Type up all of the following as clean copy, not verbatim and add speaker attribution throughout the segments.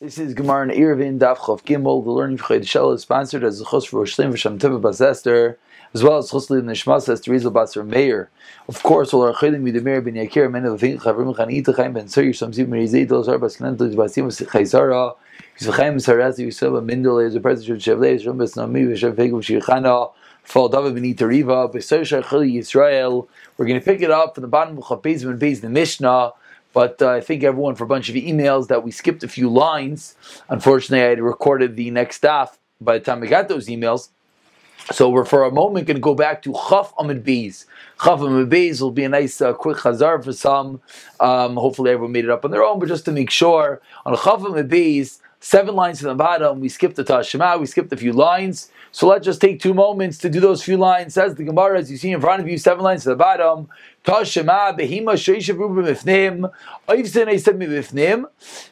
Speaker 1: This is Gemara in Eruvin Daf Chav Gimel. The learning for Chay Shel is sponsored as a chus for Rosh Hashanah V'Shem Teva Bas Esther, as well as chus Lid Nishmas as Rizal Basar Meir. Of course, all our Chaylim Midameir Ben Yakir Men of Vink Chavrim Chani Itachayim Ben Sir Yisham Zib Merizei Dos Arbas Kenan Dos Basim Chaysara Yisvachayim Saraz Yisab Mindel as a president of Shavlei Yisham Bes Nami V'Shem Fegu V'Shirchana Fall David Ben Itariva B'Sir Shachili Yisrael. We're going to pick it up from the bottom of Chav Beis Ben Beis the Mishnah. But I thank everyone for a bunch of emails that we skipped a few lines. Unfortunately, I had recorded the next staff by the time I got those emails. So we're for a moment going to go back to Chaf Amid Beis. Chaf Amid Beis will be a nice quick chazar for some. Hopefully everyone made it up on their own, but just to make sure, on Chaf Amid Beis, 7 lines from the bottom, we skipped the Tashema, we skipped a few lines. So let's just take 2 moments to do those few lines. Says the Gemara, as you see in front of you, 7 lines to the bottom. Tashema behima sheishav rubim ifnim. Oivsin eisemi bifnim.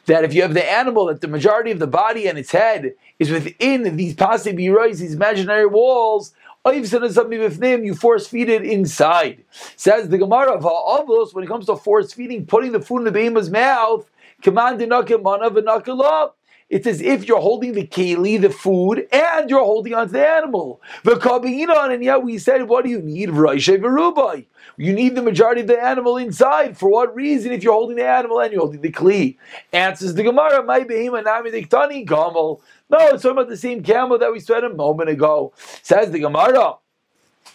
Speaker 1: That if you have the animal, that the majority of the body and its head is within these pasei birois, these imaginary walls, oivsin eisemi bifnim, you force feed it inside. Says the Gemara of Ha'avos, when it comes to force feeding, putting the food in the behemoth's mouth, command manav v'nakalah. It's as if you're holding the keli, the food, and you're holding onto the animal. And yet we said, what do you need? You need the majority of the animal inside. For what reason? If you're holding the animal and you're holding the keli. Answers the Gemara, my behema nami diktani gamel. No, it's talking about the same camel that we said a moment ago. Says the Gemara,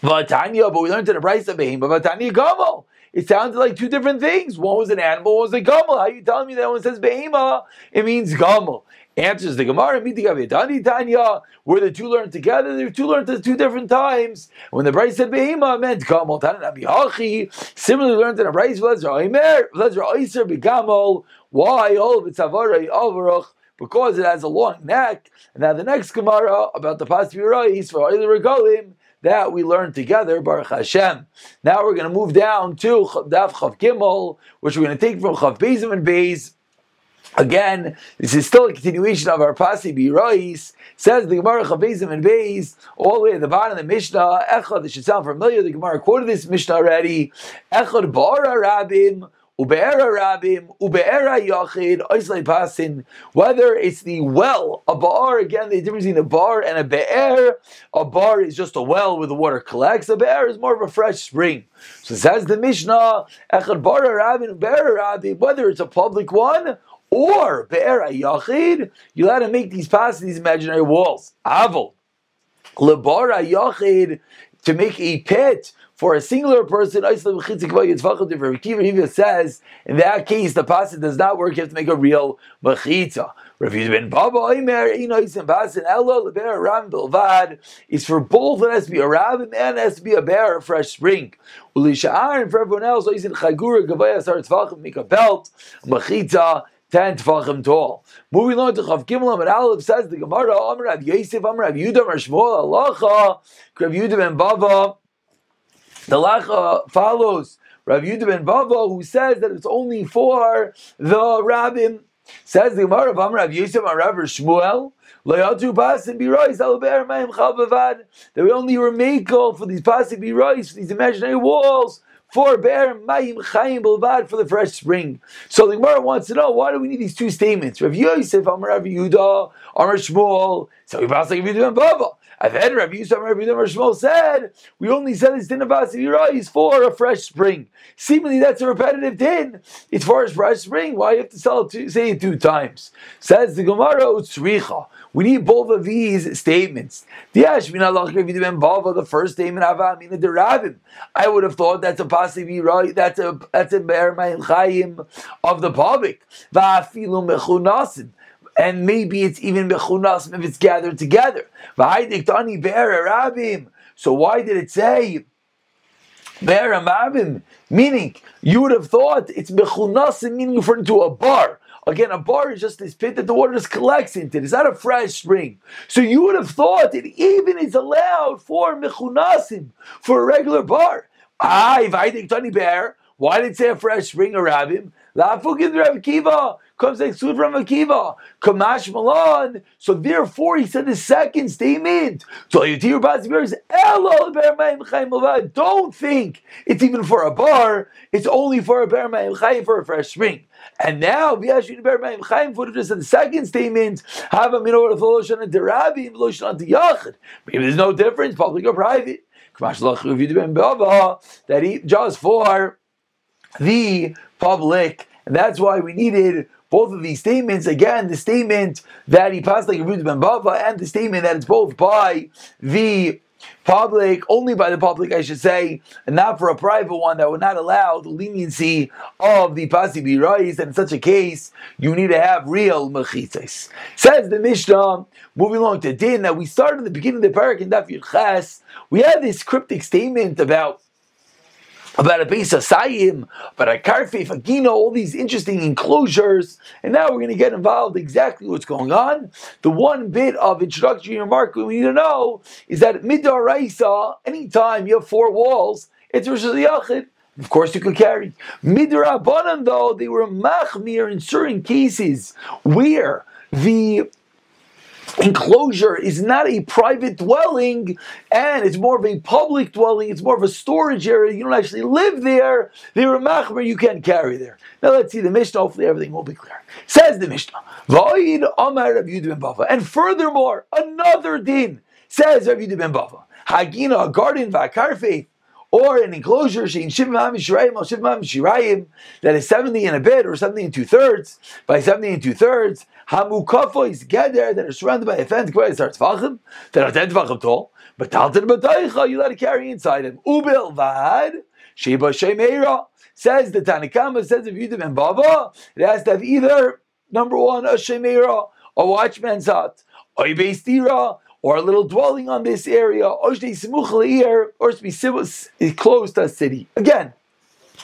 Speaker 1: Vatanya, but we learned in the price of behema, Vatanya gamel. It sounded like 2 different things. One was an animal, one was a gamel. How are you telling me that when it says behema, it means gamel? Answers the Gemara, where the 2 learned together, they 2 learned at 2 different times. When the Bryce said behema, it meant gamel. Similarly learned in a Bryce, why? All of it's avaray avarach, because it has a long neck. And now the next Gemara about the pasei birois for oily regalim, that we learned together, Baruch Hashem. Now we're going to move down to Daf Chav Gimel, which we're going to take from Chav Beis and Beis. Again, this is still a continuation of our pasei birois. Says the Gemara Chav Beis and Beis, all the way at the bottom of the Mishnah. Echad, it should sound familiar. The Gemara quoted this Mishnah already. Echad bara rabim. Ube'era rabim, ube'era yachid, oislei pasin. Whether it's the well, a bar, again, the difference between a bar and a be'er. A bar is just a well where the water collects. A be'er is more of a fresh spring. So it says the Mishnah, echad bara rabim, ube'era rabim, whether it's a public one or be'era yachid, you'll have to make these passes, these imaginary walls. Avol, lebara yachid, to make a pit for a singular person, says, in that case, the pasuk does not work. You have to make a real mechitza. It's for both. It has to be a rabbim and it has to be a bear, a fresh spring. And for everyone else, make a belt, mechitza, 10 tefachim tall. Moving on to Chav Gimel Amud Aleph, says the Gemara, Amar Rav Yosef, Amar Rav Yehuda, Amar Shmuel, Halacha, Rav Yehuda ben Bava. The Lacha follows Rav Yehuda ben Bava, who says that it's only for the rabbim. Says the Gemara of Amar Rav Yosef, Amar Rav Shmuel, Layatu pasei birois al be'er mayim chal bavad. That we only were makel for these pasei birois, for these imaginary walls, for be'er mayim chayim bavad, for the fresh spring. So the Gemara wants to know, why do we need these 2 statements? Rav Yosef, Amar Rav Yehuda, Amar Shmuel. So we pass like Rav Yehuda ben Bava. I've had Rav Yosef, Rav Yehuda, Rav Shmuel said, we only said this din of pasei birois for a fresh spring. Seemingly that's a repetitive din. It's for a fresh spring. Why you have to say it 2 times? Says the Gemara, Utzricha. We need both of these statements. The first statement, I would have thought that's a pasei birois, that's a be'er mayim chayim of the public. And maybe it's even mechunas if it's gathered together. So why did it say be'er rabim? Meaning, you would have thought it's mechunas, meaning referring to a bar. Again, a bar is just this pit that the water just collects into. It's not a fresh spring. So you would have thought it even is allowed for mechunasim, for a regular bar. Why did it say a fresh spring or rabim? Because comes like Sud from Akiva. Kamash Malan. So therefore, he said the second statement. Don't think it's even for a bar. It's only for a bar mayim chayim, for a fresh spring. And now, maybe there's a second statement. Maybe there's no difference, public or private. That he just for the public, and that's why we needed both of these statements. Again, the statement that he passed like Rabbi ben Bava, and the statement that it's both by the public, only by the public, I should say, and not for a private one that would not allow the leniency of the Pasi Birais. And in such a case, you need to have real mechitzes. Says the Mishnah, moving along to Din, that we started in the beginning of the parak in Daf Yud Ches. We had this cryptic statement about a Beis Asayim, about a Karfei Fagino, all these interesting enclosures, and now we're going to get involved exactly what's going on. The one bit of introductory remark we need to know is that Midaraisa, anytime you have four walls, it's Rosh Hashanah. Of course you could carry. Midrabanan, though, they were machmir in certain cases where the enclosure is not a private dwelling and it's more of a public dwelling, it's more of a storage area, you don't actually live there, they were machmer, you can't carry there. Now let's see the Mishnah, hopefully everything will be clear. Says the Mishnah, V'oid Amar Rav Yehuda ben Bava, and furthermore, another din, says Rav Yehuda ben Bava, Hagina, a garden, v'akarfei, or an enclosure that is 70 and a bit, or 70 and 2/3, by 70 and 2/3, hamukafo is geder, that are surrounded by a fence, that are 10 tvachim tall, but talton b'taycha, you let it carry inside him. Ubil vad, sheba shemeira, says the Tanakama, says if you do ben Bava, it has to have either, number one, a shemeira, a watchman's hut, or a beistira, or a little dwelling on this area, or to be close to a city. Again,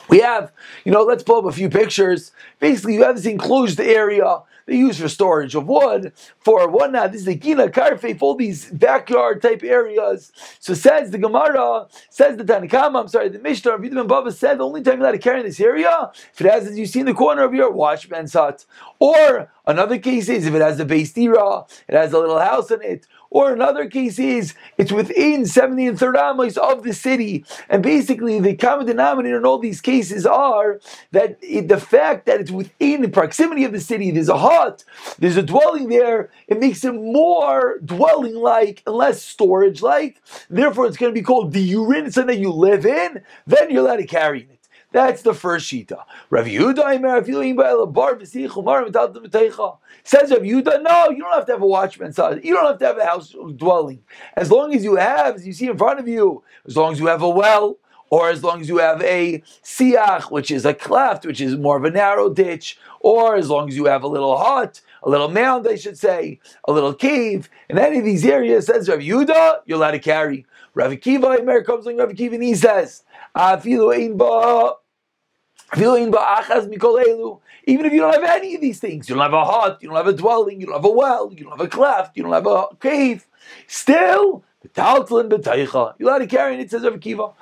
Speaker 1: we have, let's pull up a few pictures. Basically, you have this enclosed area they use for storage of wood, for whatnot. This is the Gina, Karfei, all these backyard type areas. So says the Gemara, says the Tanakama, the Mishnah, Rabbi Ben Bava said the only time you're allowed to carry in this area, if it has, as you see in the corner of your watchman's hut. Or another case is if it has a beis tira, it has a little house in it. Or another case is it's within 70 and 30 amos of the city. And basically the common denominator in all these cases are that the fact that it's within the proximity of the city, there's a hut, there's a dwelling there, it makes it more dwelling-like and less storage-like. Therefore it's going to be called the urinson that you live in, then you're allowed to carry it. That's the first shita. Rav Yehuda says Rav Yehuda, no, you don't have to have a watchman's hut. You don't have to have a house dwelling. As long as you have, as you see in front of you, as long as you have a well, or as long as you have a siach, which is a cleft, which is more of a narrow ditch, or as long as you have a little hut, a little mound, I should say, a little cave, in any of these areas, says Rav Yehuda, you're allowed to carry. Rav Akiva, comes like Rav Akiva, and he says, even if you don't have any of these things, you don't have a hut, you don't have a dwelling, you don't have a well, you don't have a cleft, you don't have a cave, still, you're allowed to carry, and it says Rav Akiva.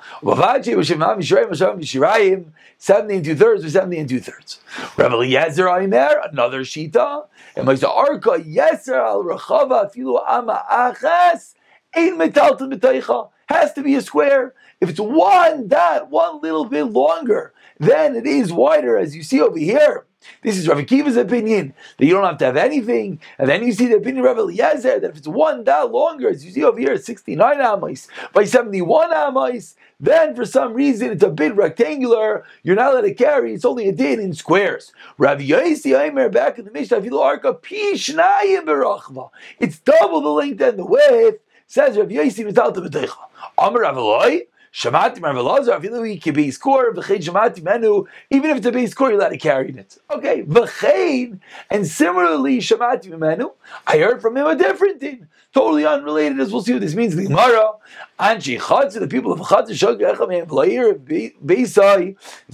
Speaker 1: 70 and 2/3 or 70 and 2/3. Rav Eliezer Aimer, another shita, and like the arka yeser al rachava afilu ama achas ein metalton b'teicha, has to be a square. If it's one little bit longer, then it is wider, as you see over here. This is Rav Akiva's opinion, that you don't have to have anything. And then you see the opinion of Rav Eliezer, that if it's one dot longer, as you see over here, 69 amos by 71 amos, then for some reason it's a bit rectangular, you're not allowed to carry, it's only a din in squares. Rav Yosi Aimer, back in the Mishnah, it's double the length and the width, says Rav Yosi Mitalta B'teicha. Amar Rav Eloi, Shamati Rav Elazar, even if it's a base core, you're allowed to carry it. Okay, v'chein, and similarly, Shamati Menu, I heard from him a different thing, totally unrelated, as we'll see what this means. The Gemara, Anshi Chatz, the people of Chatz, if you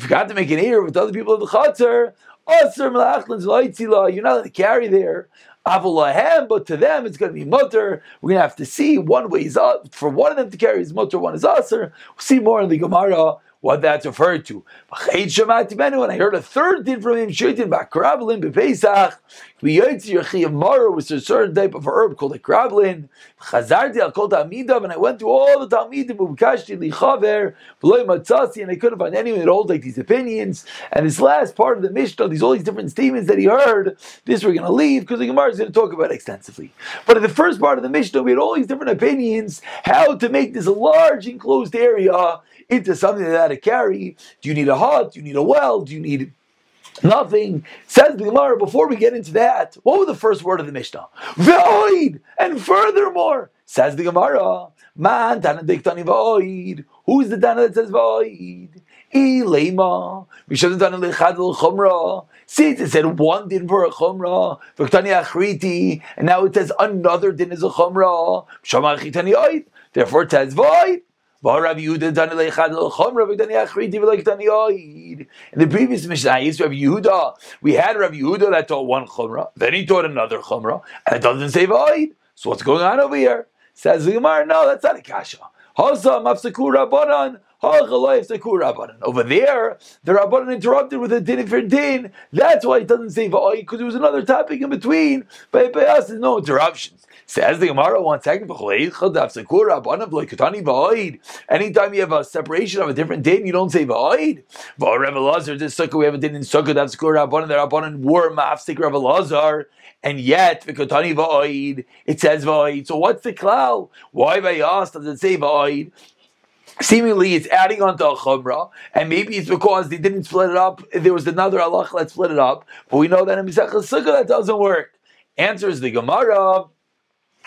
Speaker 1: got to make an ear with other people of the Chatzar, you're not allowed to carry there. But to them it's going to be mutter. We're going to have to see one way is up for one of them to carry is mutter, one is aser. We'll see more in the Gemara what that's referred to. When I heard a third din from him, Shaitin Bakrablin Bepesach, was a certain type of herb called a krablin. And I went to all the Talmidim, and I couldn't find anyone that holds like these opinions. And this last part of the Mishnah, all these different statements that he heard, this we're going to leave because the Gemara is going to talk about it extensively. But in the first part of the Mishnah, we had all these different opinions how to make this large enclosed area into something that to carry. Do you need a hut? Do you need a well? Do you need nothing? Says the Gemara, before we get into that, what was the first word of the Mishnah? V'oid! And furthermore, says the Gemara, man tana diktani v'oid. Who's the Tana that says v'oid? Ilema. We should have done a lechad l'chumrah. See, it said one din for a chumrah, v'ktani achriti, and now it says another din is a chumrah. Shama achitani oid. Therefore it says v'oid. In the previous Mishnah, Rabbi Yehuda, we had Rabbi Yehuda that taught one chumrah, then he taught another chumrah, and it doesn't say v'oid. So what's going on over here? Says the Gemara, no, that's not a kasha. Over there, the Rabbanan interrupted with a din for din. That's why it doesn't say v'oid, because there was another topic in between. But by us, there's no interruptions. Says the Gemara, 1 second. Anytime you have a separation of a different din, you don't say v'oid. This sukkah, we have a din in sukkah, that's the Rabbanan were mafsik Rav Elazar, and yet v'kotani v'oid, it says v'oid. So what's the klal? Why by us does it say v'oid? Seemingly it's adding on to a chumrah, and maybe it's because they didn't split it up. There was another halach that split it up, but we know that in Masechah Sukkah that doesn't work. Answers the Gemara,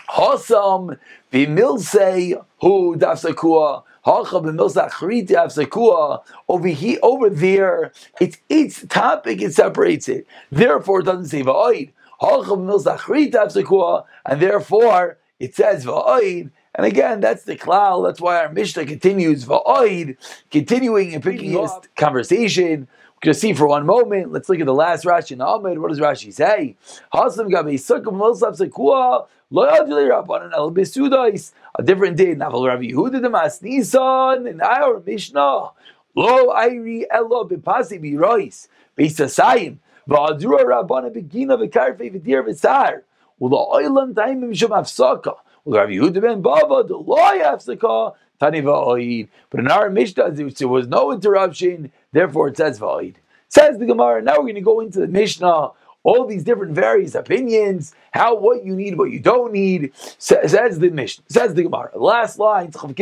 Speaker 1: Hasam b'milsei hu dafsakua, hacha b'milsei achriti dafsakua. Over there, it's its topic, it separates it. Therefore, it doesn't say va'oid. Hacha b'milsei achriti dafsakua, and therefore it says va'oid. And again, that's the klal. That's why our Mishnah continues va'oid, continuing and picking his conversation. We're going to see for one moment. Let's look at the last Rashi in Ahmed. What does Rashi say? Hasam gabe sukkah milsav sekua lo yadli rabbanan el besudais. A different day. Naval Rabbi Yehuda demas Nisan in our Mishnah. Lo ayri elo bepasi birois beisasayim va'adura rabbanan begina v'karfei v'dir v'sar ulo oilam taimim shum afsaka. Rabbi Yehuda ben Bava the law afsaka tani va'oid. But in our Mishnah there was no interruption. Therefore, it says va'oid. Says the Gemara. Now we're going to go into the Mishnah. All these different various opinions, what you need, what you don't need. Says the Mishnah. Says the Gemara. Last line. Rav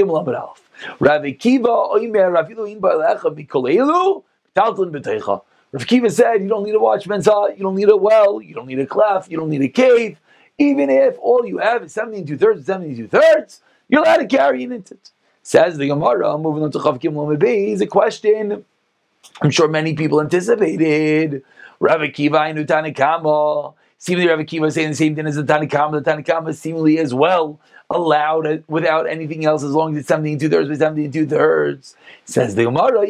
Speaker 1: Kiva said, you don't need a watchman's hut, you don't need a well, you don't need a cleft, you don't need a cave. Even if all you have is 17 2/3, 17 2/3, you're allowed to carry it into it. Says the Gemara, moving on to Chav Gimel Mebei, is a question I'm sure many people anticipated. Rav Akiva and Tanakama. Seemingly Rav Akiva is saying the same thing as the Tanakama. The Tanakama seemingly as well allowed it without anything else as long as it's 17 2/3 by 17 2/3. Says the Gemara,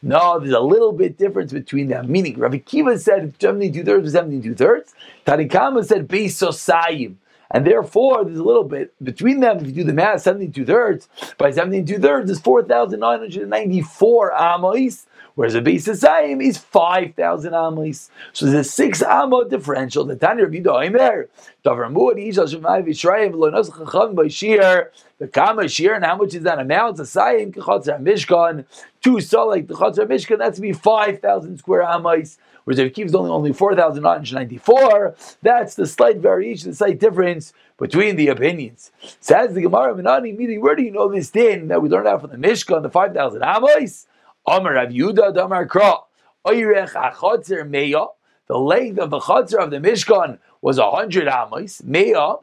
Speaker 1: no, there's a little bit difference between them. Meaning, Rav Akiva said 17 2/3 by 17 2/3. Tanakama said Beisosayim. And therefore, there's a little bit between them. If you do the math, 17 2/3 by 17 2/3 is 4,994 amos, whereas the base of Sayim is 5,000 amos. So there's a 6 amo differential. The Tanya Rabbi Doimer, Davar Muad Ishal Shemai Vishrayim Lo Nos Chacham by Shir. The Kama Shir, and how much is that amount? The Sayim Kechatzer Mishkan. 2 so like the Chatzer Mishkan. That's to be 5,000 square amos. Whereas if Kiv is only 4,994, that's the slight variation, the slight difference between the opinions. Says the Gemara, Menani, meaning where do you know this din that we learned out from the Mishkan, the 5,000 amos? Amar Rav Yehuda, Damar Kra, Oyrech HaChatzer Meya. The length of the Chatzer of the Mishkan was 100 amos. Meya,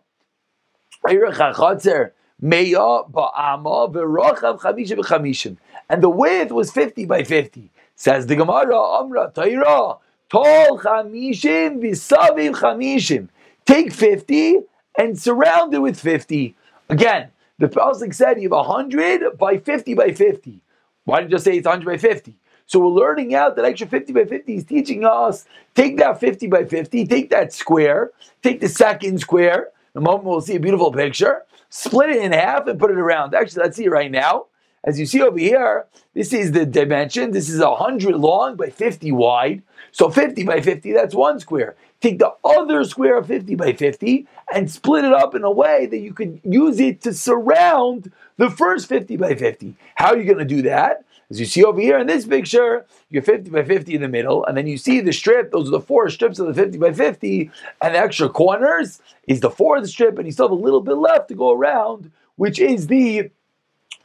Speaker 1: Oyrech HaChatzer Meya Ba'ama V'rochav Chamisha B'Chamishim. And the width was 50 by 50. Says the Gemara, Amra Taira, Tol Chamishim V'Saviv Chamishim. Take 50 and surround it with 50. Again, the Pasuk said you have 100 by 50 by 50. Why did you just say it's 100 by 50? So we're learning out that extra 50 by 50 is teaching us, take that 50 by 50, take that square, take the second square, the moment we'll see a beautiful picture, split it in half and put it around. Actually, let's see it right now. as you see over here, this is the dimension. This is 100 long by 50 wide. So 50 by 50, that's one square. Take the other square of 50 by 50 and split it up in a way that you could use it to surround the first 50 by 50. How are you going to do that? As you see over here in this picture, you have 50 by 50 in the middle, and then you see the strip, those are the 4 strips of the 50 by 50, and the extra corners is the 4th strip, and you still have a little bit left to go around, which is the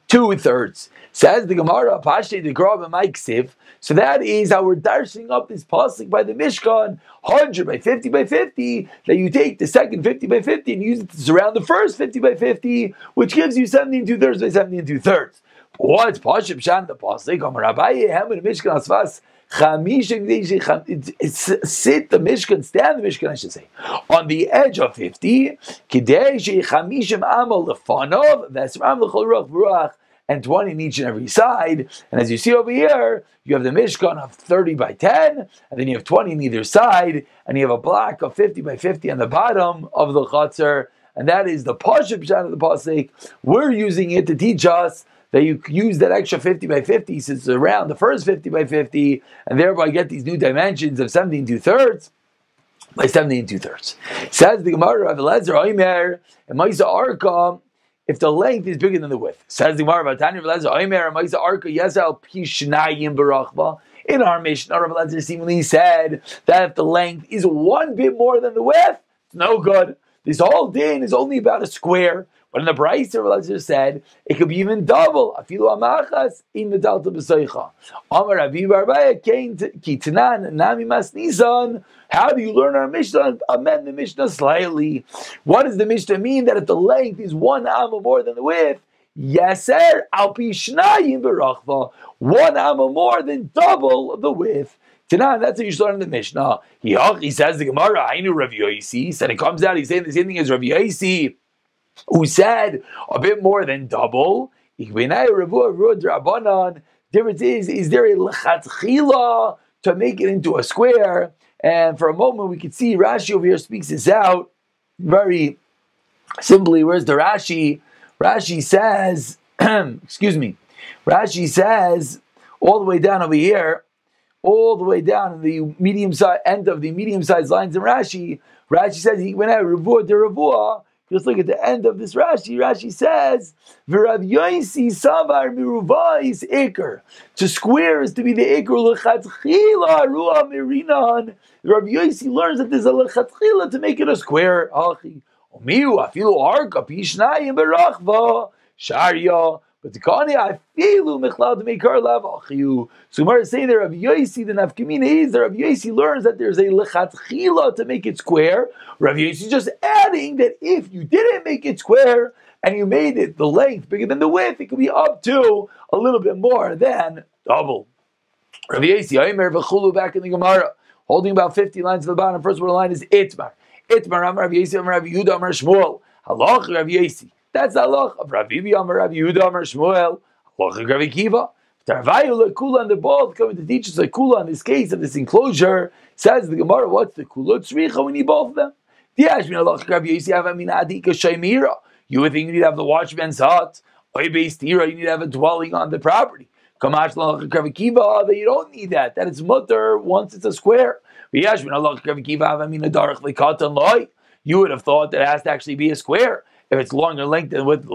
Speaker 1: 2/3. Says the Gemara, Pashte the Grab and Maiksiv. So that is how we're dashing up this pasuk by the Mishkan, 100 by 50 by 50, that you take the second 50 by 50 and use it to surround the first 50 by 50, which gives you 70 2/3 by 70 2/3. What's Pashim Shan the pasuk? Amar Abaye, Ham in the Mishkan Asvas. Sit the Mishkan, stand the Mishkan, I should say, on the edge of 50, and 20 in each and every side. And as you see over here, you have the Mishkan of 30 by 10, and then you have 20 on either side, and you have a block of 50 by 50 on the bottom of the Chatzar, and that is the Pashim Shan of the pasuk. We're using it to teach us that you use that extra 50 by 50 since it's around the first 50 by 50, and thereby get these new dimensions of 70 2/3 by 70 2/3. Says the Gemara of Elazar Oimer and Maisa Arka, if the length is bigger than the width. Says the Gemara of Elazar Oimer and Maisa Arka Yesal Pishnayim Barachva. In our Mishnah, Rav Elazar seemingly said that if the length is one bit more than the width, it's no good. This whole din is only about a square. But in the Brayso, Elazar said it could be even double. Afilu amachas in the dalta b'soicha. Amar Rabbi Barbaya came to Kitanan Nami Mas Nisan. How do you learn our Mishnah? Amend the Mishnah slightly. What does the Mishnah mean that if the length is 1 amma more than the width? Yeser al pi shnayim berachva. 1 amma more than double the width. Tanan, that's what you learn in the Mishnah. He says the Gemara. I knew Rav Yosi. Said it comes out. He's saying the same thing as Rav Yosi, who said a bit more than double. Difference is there a lechatchila to make it into a square? And for a moment we could see Rashi over here speaks this out very simply. Where's the Rashi? Rashi says, excuse me, Rashi says all the way down over here, all the way down in the medium size end of the medium sized lines in Rashi. Rashi says he went out Ravua de Ravua. Just look at the end of this Rashi. Rashi says, "V'Rav Yosi savar miruvais iker." To square is to be the iker lechatchila ruah mirinan. Rav Yosi learns that there's a lechatchila to make it a square. Achi omiu afilu arka pishnayim berachva sharia. But the kani afilu mechlad meikar lav achiu. So Gemara is saying that Rav Yosi, the nafkamina is that Rav Yosi learns that there's a lechatchila to make it square. Rav Yosi is just adding that if you didn't make it square and you made it the length bigger than the width, it could be up to a little bit more than double. Rav Yosi, Omer v'chulu back in the Gemara, holding about 50 lines at the bottom. First word line is Itmar. Itmar Amar Rav Yosi Amar Rav Yehuda Amar Shmuel. Halach Rav Yosi. That's the halach of Rav Bibi Amar Rav Yehuda Amar Shmuel. Halach of Rav Akiva. Tarvayu lekula, and they're both coming to teach us like kula in this case of this enclosure. Says the Gemara, what's the kula? Tzricha, we need both of them. You would think you need to have the watchman's hut. You need to have a dwelling on the property. That you don't need that. That it's mutter once it's a square. You would have thought that it has to actually be a square if it's longer length than width.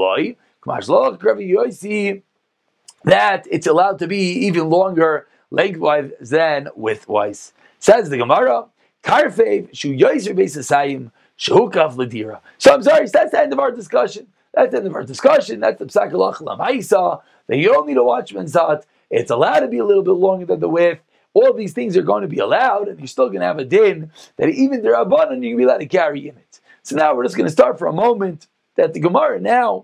Speaker 1: That it's allowed to be even longer lengthwise than widthwise. Says the Gemara, Karfev shu yoser beisasayim shukav ladira. So I'm sorry, that's the end of our discussion. That's the end of our discussion. That's the psak halach lamaisa. That you don't need a watchman's hut. It's allowed to be a little bit longer than the width. All these things are going to be allowed, and you're still going to have a din that even the rabbanon you can be allowed to carry in it. So now we're just going to start for a moment that the Gemara now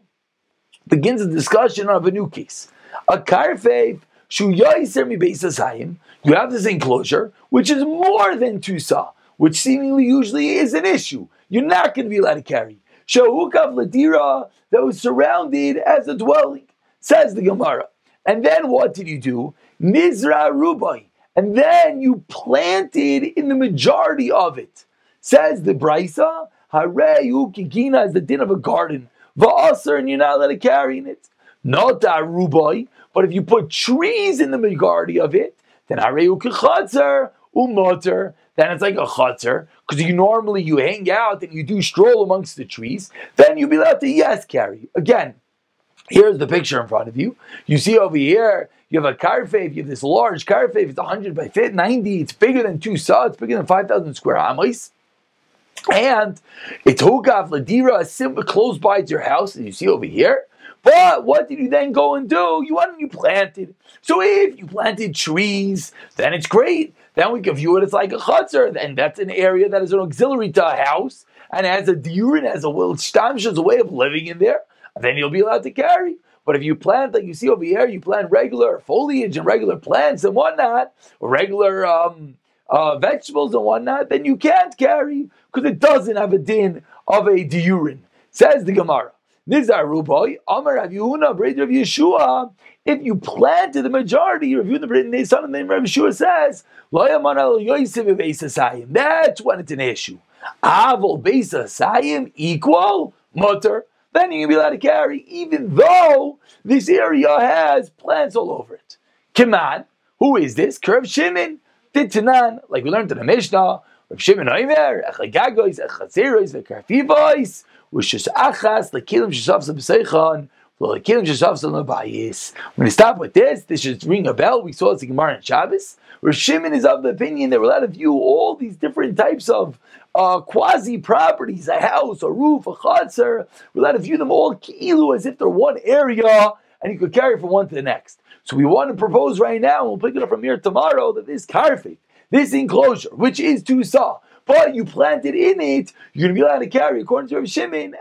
Speaker 1: begins a discussion of a new case. A karfev shu yoser mi beisasayim. You have this enclosure, which is more than 2 sa, which seemingly usually is an issue. You're not going to be allowed to carry. Shahukav ladira, that was surrounded as a dwelling, says the Gemara. And then what did you do? Nizra rubai. And then you planted in the majority of it. Says the Brayso, Hareyu kikina is the din of a garden. Va'asar, and you're not allowed to carry in it. not arubai. But if you put trees in the majority of it, then areu kechatzer umoter. Then it's like a chatzar, because you hang out and you do stroll amongst the trees. Then you'll be allowed to carry. Again, here's the picture in front of you. You see over here, you have a karfev, you have this large karfev, it's 100 by 90, it's bigger than 2 sa, it's bigger than 5,000 square amos. And it's hugaf ladira, simple close by to your house, as you see over here. But what did you then go and do? You planted. So if you planted trees, then it's great. Then we can view it as like a chutzner, and that's an area that is an auxiliary to a house, and has a diurin, has a will stamsh, as a way of living in there. And then you'll be allowed to carry. But if you plant, like you see over here, you plant regular foliage and regular plants and whatnot, or regular vegetables and whatnot, then you can't carry, because it doesn't have a din of a diurin. Says the Gemara. Nizar Ruboy, Amar Rav Yehuna, Breder of Yeshua. If you planted the majority, Rav Yehuna, the son of the name Rav Yeshua says, that's when it's an issue. Avol Beis Asayim equal mutter. Then you can be allowed to carry, even though this area has plants all over it. Kiman, who is this? Rav Shimon, Titanan, like we learned in the Mishnah. Rav Shimon Omer, Echagagois, Echatzerois, Vekarfivois. When we stop with this should ring a bell. We saw it in Gemara and Shabbos, where Shimon is of the opinion that we're allowed to view all these different types of quasi properties, a house, a roof, a chutzner. We're allowed to view them all ki'ilu as if they're one area, and you could carry from one to the next. So we want to propose right now, and we'll pick it up from here tomorrow, that this karfik, this enclosure, which is 2 sa, but you planted in it, you're going to be allowed to carry, according to Rav Shimon,